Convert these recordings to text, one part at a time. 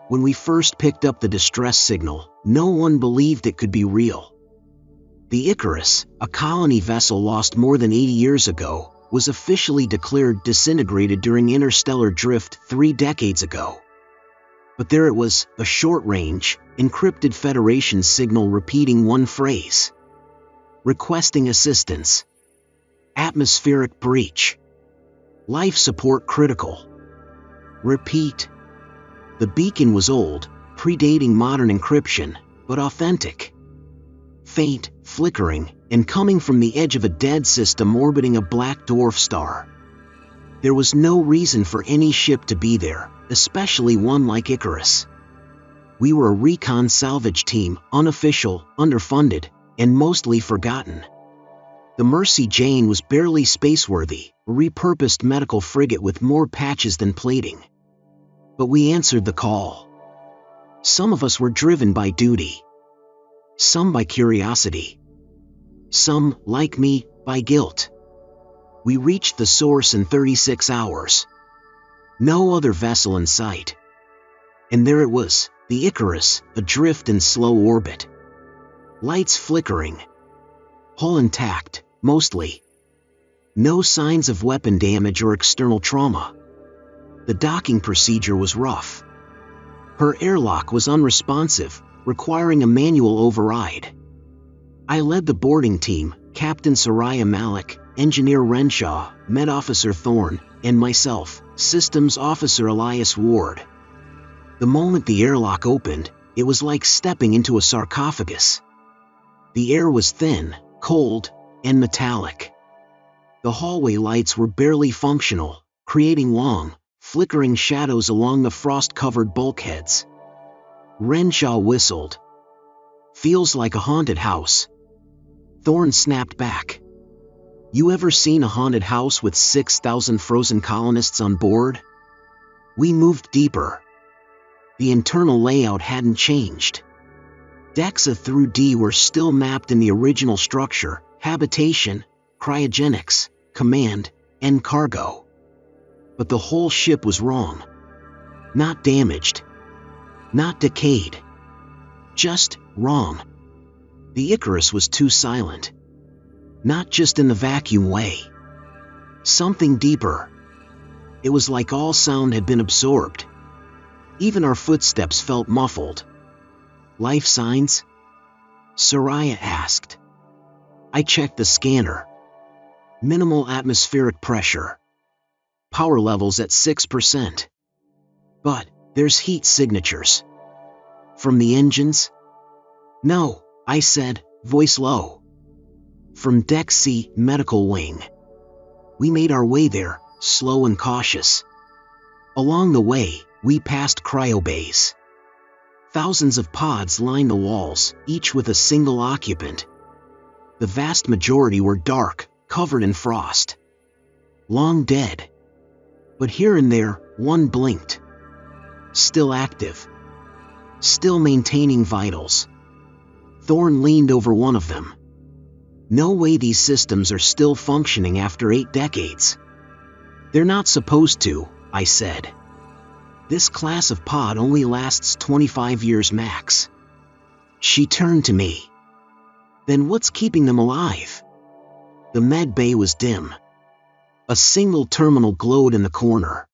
When we first picked up the distress signal, no one believed it could be real. The Icarus, a colony vessel lost more than 80 years ago, was officially declared disintegrated during interstellar drift 3 decades ago. But there it was, a short-range, encrypted Federation signal repeating one phrase. Requesting assistance. Atmospheric breach. Life support critical. Repeat. The beacon was old, predating modern encryption, but authentic. Faint, flickering, and coming from the edge of a dead system orbiting a black dwarf star. There was no reason for any ship to be there, especially one like Icarus. We were a recon salvage team, unofficial, underfunded, and mostly forgotten. The Mercy Jane was barely spaceworthy, a repurposed medical frigate with more patches than plating. But we answered the call. Some of us were driven by duty. Some by curiosity. Some, like me, by guilt. We reached the source in 36 hours. No other vessel in sight. And there it was, the Icarus, adrift in slow orbit. Lights flickering. Hull intact, mostly. No signs of weapon damage or external trauma. The docking procedure was rough. Her airlock was unresponsive, requiring a manual override. I led the boarding team, Captain Soraya Malik, Engineer Renshaw, Med Officer Thorne, and myself, Systems Officer Elias Ward. The moment the airlock opened, it was like stepping into a sarcophagus. The air was thin, cold, and metallic. The hallway lights were barely functional, creating long, flickering shadows along the frost-covered bulkheads. Renshaw whistled. Feels like a haunted house. Thorne snapped back. You ever seen a haunted house with 6,000 frozen colonists on board? We moved deeper. The internal layout hadn't changed. Decks A through D were still mapped in the original structure: habitation, cryogenics, command, and cargo. But the whole ship was wrong. Not damaged. Not decayed. Just wrong. The Icarus was too silent. Not just in the vacuum way. Something deeper. It was like all sound had been absorbed. Even our footsteps felt muffled. Life signs? Soraya asked. I checked the scanner. Minimal atmospheric pressure. Power levels at 6%. But there's heat signatures. From the engines? No, I said, voice low. From Deck C, medical wing. We made our way there, slow and cautious. Along the way, we passed cryobays. Thousands of pods lined the walls, each with a single occupant. The vast majority were dark, covered in frost. Long dead. But here and there, one blinked. Still active. Still maintaining vitals. Thorne leaned over one of them. No way these systems are still functioning after 8 decades. They're not supposed to, I said. This class of pod only lasts 25 years max. She turned to me. Then what's keeping them alive? The med bay was dim. A single terminal glowed in the corner.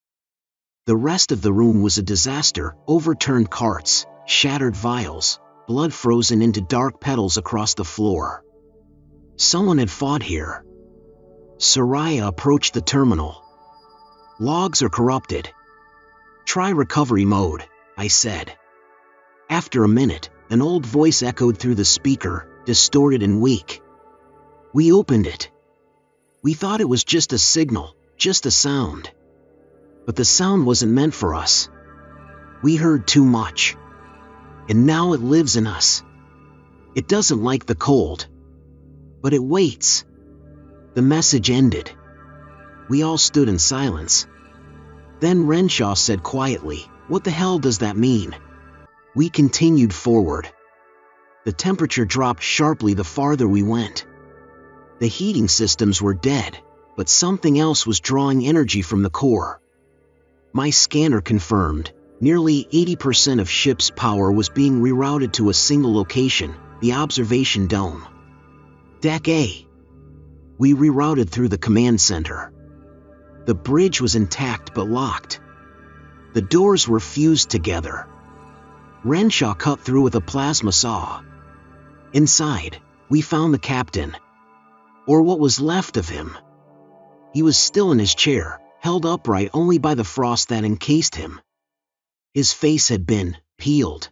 The rest of the room was a disaster: overturned carts, shattered vials, blood frozen into dark petals across the floor. Someone had fought here. Soraya approached the terminal. Logs are corrupted. Try recovery mode, I said. After a minute, an old voice echoed through the speaker, distorted and weak. We opened it. We thought it was just a signal, just a sound. But the sound wasn't meant for us. We heard too much. And now it lives in us. It doesn't like the cold. But it waits. The message ended. We all stood in silence. Then Renshaw said quietly, "What the hell does that mean?" We continued forward. The temperature dropped sharply the farther we went. The heating systems were dead, but something else was drawing energy from the core. My scanner confirmed, Nearly 80% of ship's power was being rerouted to a single location, the observation dome. Deck A. We rerouted through the command center. The bridge was intact but locked. The doors were fused together. Renshaw cut through with a plasma saw. Inside, we found the captain. Or what was left of him. He was still in his chair, held upright only by the frost that encased him. His face had been peeled.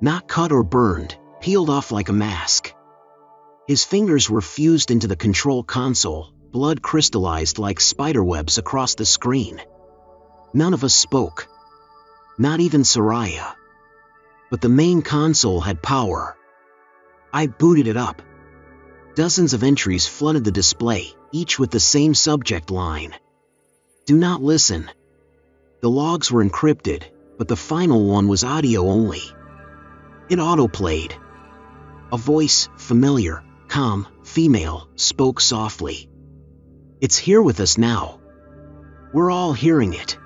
Not cut or burned, peeled off like a mask. His fingers were fused into the control console, blood crystallized like spiderwebs across the screen. None of us spoke. Not even Soraya. But the main console had power. I booted it up. Dozens of entries flooded the display, each with the same subject line. Do not listen. The logs were encrypted, but the final one was audio only. It autoplayed. A voice, familiar, calm, female, spoke softly. It's here with us now. We're all hearing it.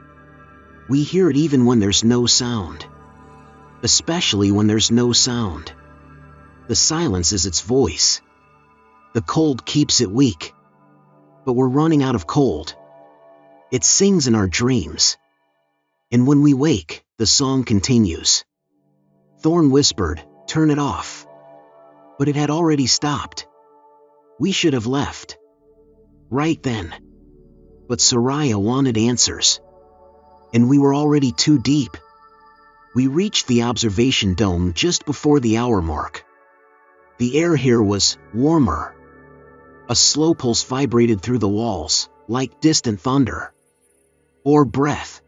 We hear it even when there's no sound. Especially when there's no sound. The silence is its voice. The cold keeps it weak. But we're running out of cold. It sings in our dreams. And when we wake, the song continues. Thorn whispered, "Turn it off." But it had already stopped. We should have left. Right then. But Soraya wanted answers. And we were already too deep. We reached the observation dome just before the hour mark. The air here was warmer. A slow pulse vibrated through the walls, like distant thunder. Or breath.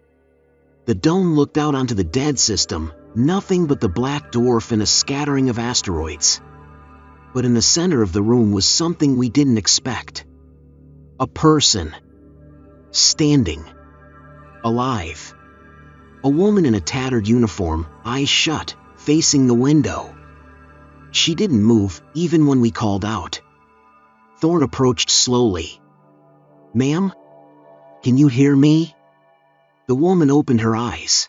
The dome looked out onto the dead system, nothing but the black dwarf and a scattering of asteroids. But in the center of the room was something we didn't expect. A person. Standing. Alive. A woman in a tattered uniform, eyes shut, facing the window. She didn't move, even when we called out. Thorn approached slowly. "Ma'am? Can you hear me?" The woman opened her eyes.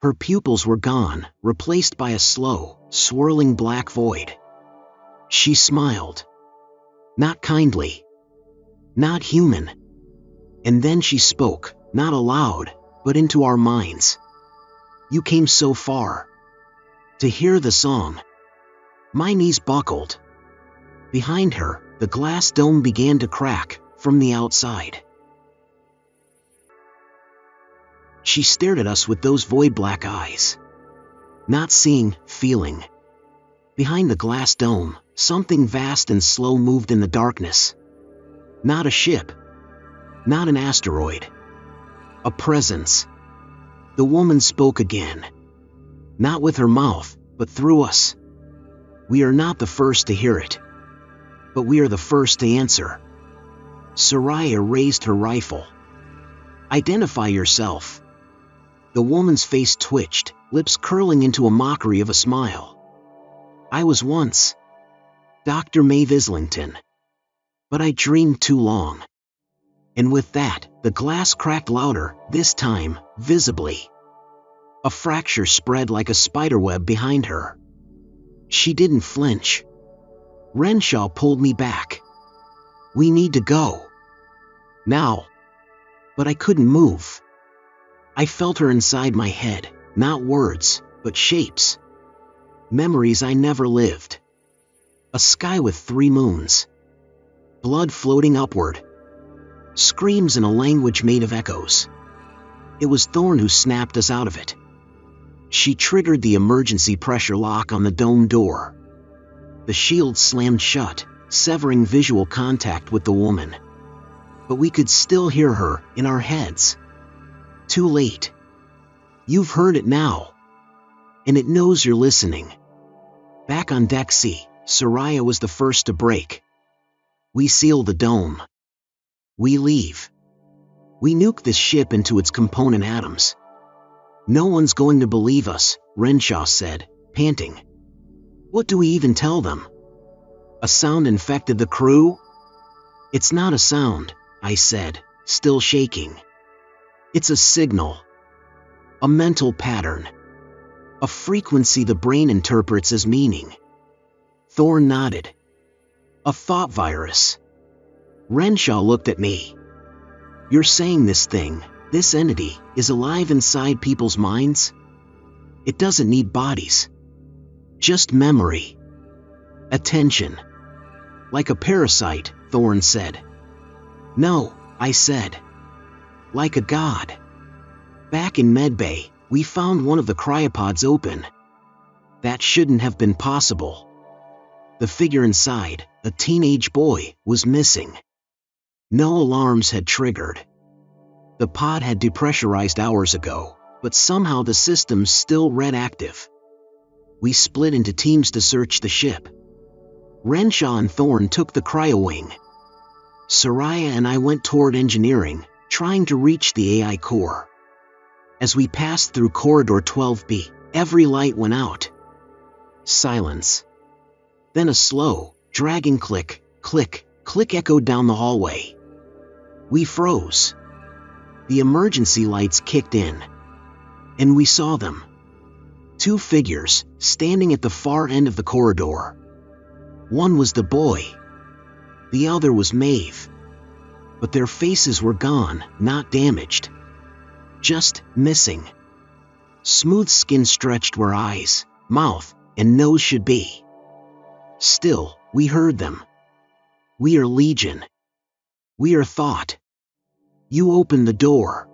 Her pupils were gone, replaced by a slow, swirling black void. She smiled. Not kindly. Not human. And then she spoke, not aloud, but into our minds. "You came so far. To hear the song." My knees buckled. Behind her, the glass dome began to crack, from the outside. She stared at us with those void black eyes. Not seeing, feeling. Behind the glass dome, something vast and slow moved in the darkness. Not a ship. Not an asteroid. A presence. The woman spoke again. Not with her mouth, but through us. We are not the first to hear it. But we are the first to answer. Soraya raised her rifle. "Identify yourself." The woman's face twitched, lips curling into a mockery of a smile. "I was once Dr. Maeve Islington. But I dreamed too long." And with that, the glass cracked louder, this time, visibly. A fracture spread like a spiderweb behind her. She didn't flinch. Renshaw pulled me back. "We need to go. Now." But I couldn't move. I felt her inside my head, not words, but shapes. Memories I never lived. A sky with 3 moons. Blood floating upward. Screams in a language made of echoes. It was Thorn who snapped us out of it. She triggered the emergency pressure lock on the dome door. The shield slammed shut, severing visual contact with the woman. But we could still hear her, in our heads. Too late. You've heard it now. And it knows you're listening. Back on Deck C, Soraya was the first to break. We seal the dome. We leave. We nuke this ship into its component atoms. "No one's going to believe us," Renshaw said, panting. "What do we even tell them? A sound infected the crew?" "It's not a sound," I said, still shaking. "It's a signal. A mental pattern. A frequency the brain interprets as meaning. Thorn nodded. A thought virus. Renshaw looked at me. You're saying this thing, this entity, is alive inside people's minds? It doesn't need bodies. Just memory. Attention. Like a parasite, Thorn said. No, I said. Like a god. Back in Medbay, we found one of the cryopods open. That shouldn't have been possible. The figure inside, a teenage boy, was missing. No alarms had triggered. The pod had depressurized hours ago, but somehow the system's still red active. We split into teams to search the ship. Renshaw and Thorn took the cryo wing. Soraya and I went toward engineering, trying to reach the AI core. As we passed through Corridor 12B, every light went out. Silence. Then a slow, dragging click, click, click echoed down the hallway. We froze. The emergency lights kicked in. And we saw them. Two figures, standing at the far end of the corridor. One was the boy. The other was Maeve. But their faces were gone, not damaged. Just missing. Smooth skin stretched where eyes, mouth, and nose should be. Still, we heard them. We are Legion. We are thought. You opened the door.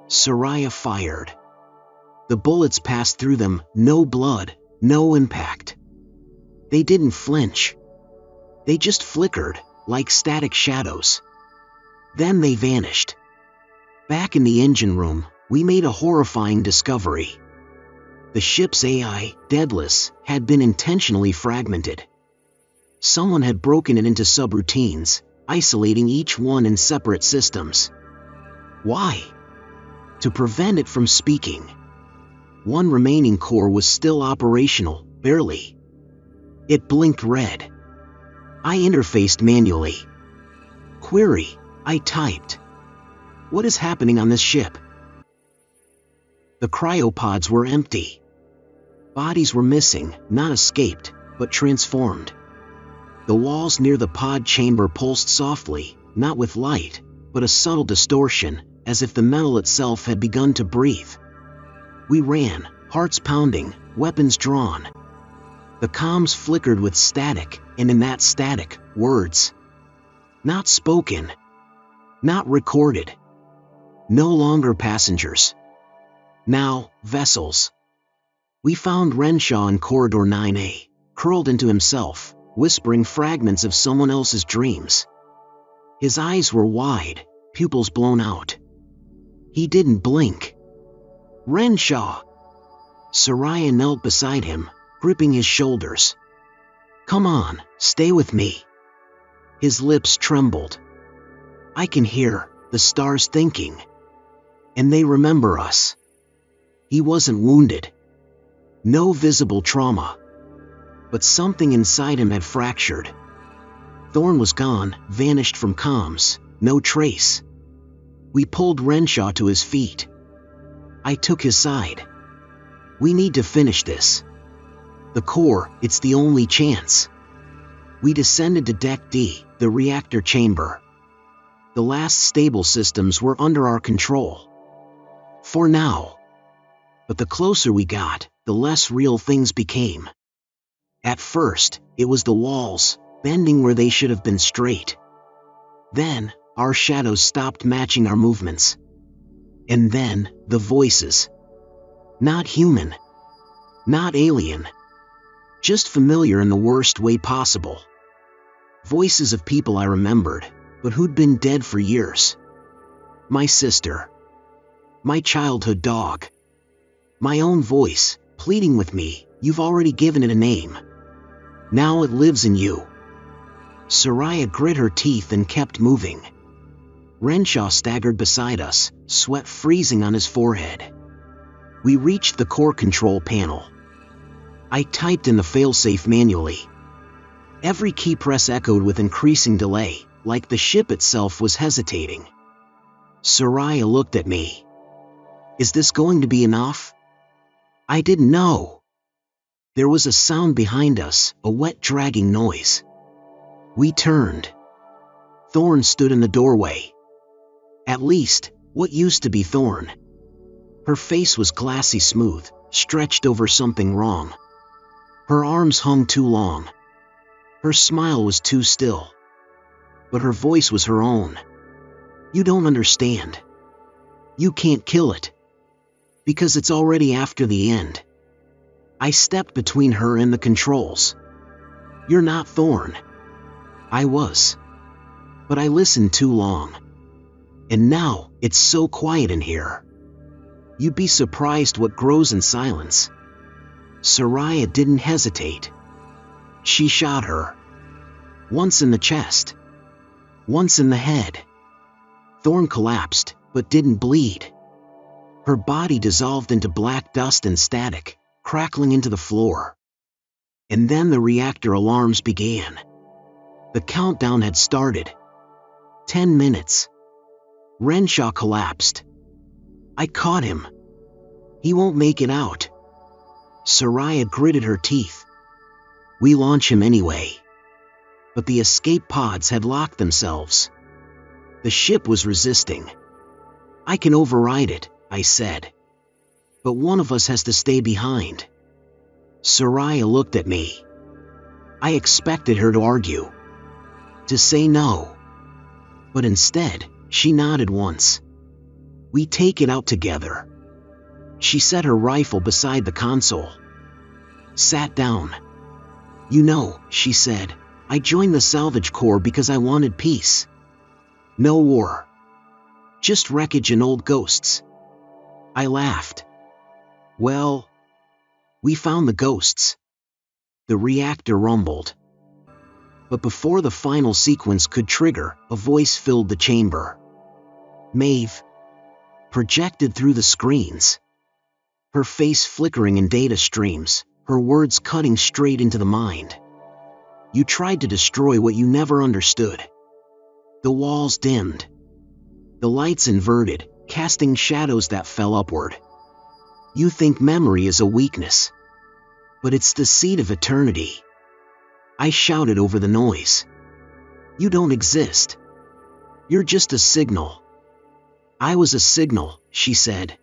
Soraya fired. The bullets passed through them, no blood, no impact. They didn't flinch. They just flickered, like static shadows. Then they vanished. Back in the engine room, we made a horrifying discovery. The ship's AI, Deadless, had been intentionally fragmented. Someone had broken it into subroutines, isolating each one in separate systems. Why? To prevent it from speaking. One remaining core was still operational, barely. It blinked red. I interfaced manually. Query, I typed. What is happening on this ship? The cryopods were empty. Bodies were missing, not escaped, but transformed. The walls near the pod chamber pulsed softly, not with light, but a subtle distortion, as if the metal itself had begun to breathe. We ran, hearts pounding, weapons drawn. The comms flickered with static, and in that static, words. Not spoken. Not recorded. No longer passengers. Now, vessels. We found Renshaw in Corridor 9A, curled into himself, whispering fragments of someone else's dreams. His eyes were wide, pupils blown out. He didn't blink. Renshaw! Soraya knelt beside him, gripping his shoulders. Come on, stay with me. His lips trembled. I can hear the stars thinking. And they remember us. He wasn't wounded. No visible trauma. But something inside him had fractured. Thorn was gone, vanished from comms, no trace. We pulled Renshaw to his feet. I took his side. We need to finish this. The core, it's the only chance. We descended to Deck D, the reactor chamber. The last stable systems were under our control. For now. But the closer we got, the less real things became. At first, it was the walls, bending where they should have been straight. Then, our shadows stopped matching our movements. And then, the voices. Not human. Not alien. Just familiar in the worst way possible. Voices of people I remembered, but who'd been dead for years. My sister. My childhood dog. My own voice, pleading with me, you've already given it a name. Now it lives in you. Soraya grit her teeth and kept moving. Renshaw staggered beside us, sweat freezing on his forehead. We reached the core control panel. I typed in the failsafe manually. Every key press echoed with increasing delay, like the ship itself was hesitating. Soraya looked at me. Is this going to be enough? I didn't know. There was a sound behind us, a wet dragging noise. We turned. Thorn stood in the doorway. At least, what used to be Thorn. Her face was glassy smooth, stretched over something wrong. Her arms hung too long. Her smile was too still. But her voice was her own. You don't understand. You can't kill it. Because it's already after the end. I stepped between her and the controls. You're not Thorn. I was. But I listened too long. And now, it's so quiet in here. You'd be surprised what grows in silence. Soraya didn't hesitate. She shot her. Once in the chest. Once in the head. Thorn collapsed, but didn't bleed. Her body dissolved into black dust and static, crackling into the floor. And then the reactor alarms began. The countdown had started. 10 minutes. Renshaw collapsed. I caught him. He won't make it out. Soraya gritted her teeth. We launch him anyway. But the escape pods had locked themselves. The ship was resisting. I can override it, I said. But one of us has to stay behind. Soraya looked at me. I expected her to argue. To say no. But instead, she nodded once. We take it out together. She set her rifle beside the console. Sat down. You know, she said, I joined the Salvage Corps because I wanted peace. No war. Just wreckage and old ghosts. I laughed. Well, we found the ghosts. The reactor rumbled. But before the final sequence could trigger, a voice filled the chamber. Maeve. Projected through the screens. Her face flickering in data streams, her words cutting straight into the mind. You tried to destroy what you never understood. The walls dimmed. The lights inverted, casting shadows that fell upward. You think memory is a weakness. But it's the seed of eternity. I shouted over the noise. You don't exist. You're just a signal. I was a signal, she said.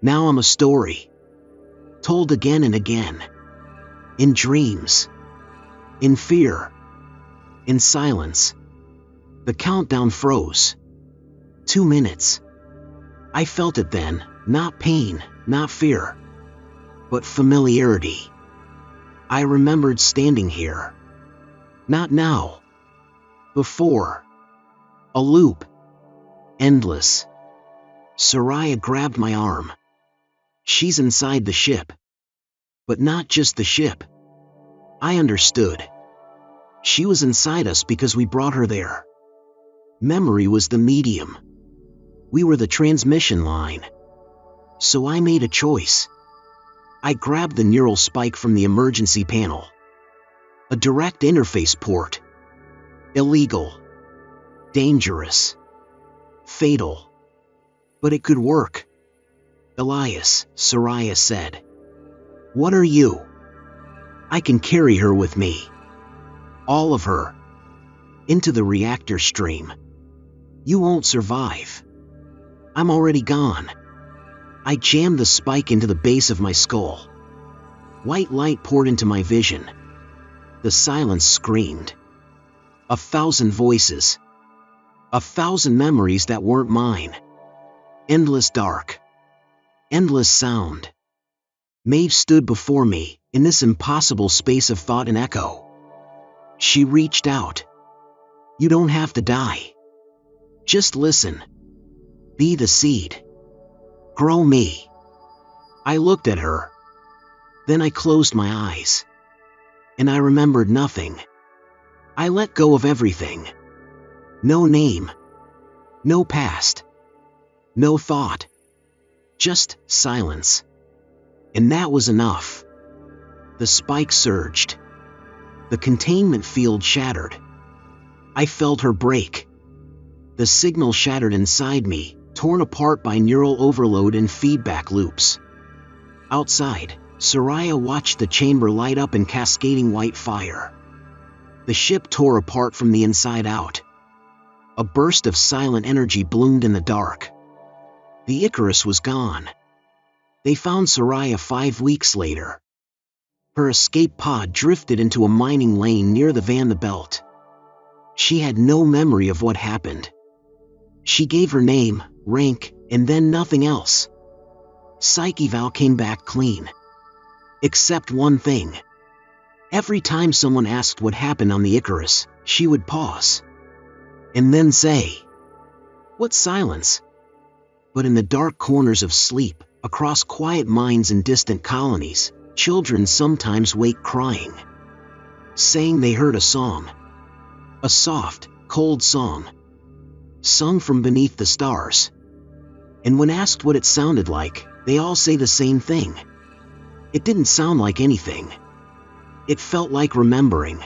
Now I'm a story. Told again and again. In dreams. In fear. In silence. The countdown froze. 2 minutes. I felt it then, not pain, not fear. But familiarity. I remembered standing here. Not now. Before. A loop. Endless. Soraya grabbed my arm. She's inside the ship. But not just the ship. I understood. She was inside us because we brought her there. Memory was the medium. We were the transmission line. So I made a choice. I grabbed the neural spike from the emergency panel. A direct interface port. Illegal. Dangerous. Fatal. But it could work. Elias, Soraya said. What are you? I can carry her with me. All of her. Into the reactor stream. You won't survive. I'm already gone. I jammed the spike into the base of my skull. White light poured into my vision. The silence screamed. 1,000 voices. 1,000 memories that weren't mine. Endless dark. Endless sound. Maeve stood before me, in this impossible space of thought and echo. She reached out. You don't have to die. Just listen. Be the seed. Grow me. I looked at her. Then I closed my eyes. And I remembered nothing. I let go of everything. No name. No past. No thought. Just silence. And that was enough. The spike surged. The containment field shattered. I felt her break. The signal shattered inside me, torn apart by neural overload and feedback loops. Outside, Soraya watched the chamber light up in cascading white fire. The ship tore apart from the inside out. A burst of silent energy bloomed in the dark. The Icarus was gone. They found Soraya 5 weeks later. Her escape pod drifted into a mining lane near the Vanderbilt. She had no memory of what happened. She gave her name, rank, and then nothing else. Psyche Val came back clean. Except one thing. Every time someone asked what happened on the Icarus, she would pause. And then say, "What silence?" But in the dark corners of sleep, across quiet mines and distant colonies, children sometimes wake crying, saying they heard a song. A soft, cold song, sung from beneath the stars. And when asked what it sounded like, they all say the same thing. It didn't sound like anything. It felt like remembering.